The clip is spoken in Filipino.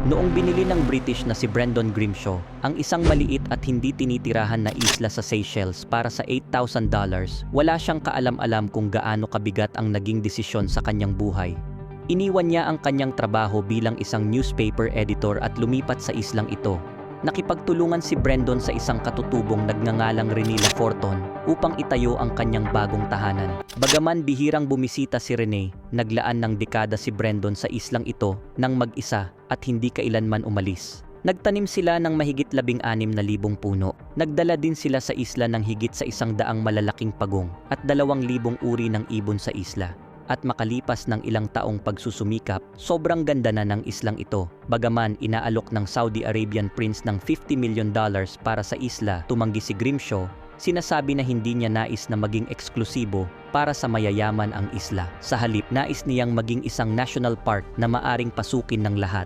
Noong binili ng British na si Brendan Grimshaw ang isang maliit at hindi tinitirahan na isla sa Seychelles para sa $8,000, wala siyang kaalam-alam kung gaano kabigat ang naging desisyon sa kanyang buhay. Iniwan niya ang kanyang trabaho bilang isang newspaper editor at lumipat sa islang ito. Nakipagtulungan si Brendan sa isang katutubong nagngangalang Rene Laforton upang itayo ang kanyang bagong tahanan. Bagaman bihirang bumisita si Rene, naglaan ng dekada si Brendan sa islang ito nang mag-isa at hindi kailanman umalis. Nagtanim sila ng mahigit 16,000 puno. Nagdala din sila sa isla ng higit sa 100 malalaking pagong at 2,000 uri ng ibon sa isla. At makalipas ng ilang taong pagsusumikap, sobrang ganda na ng islang ito. Bagaman inaalok ng Saudi Arabian Prince ng $50 million para sa isla, tumanggi si Grimshaw. Sinasabi na hindi niya nais na maging eksklusibo para sa mayayaman ang isla. Sa halip, nais niyang maging isang national park na maaring pasukin ng lahat.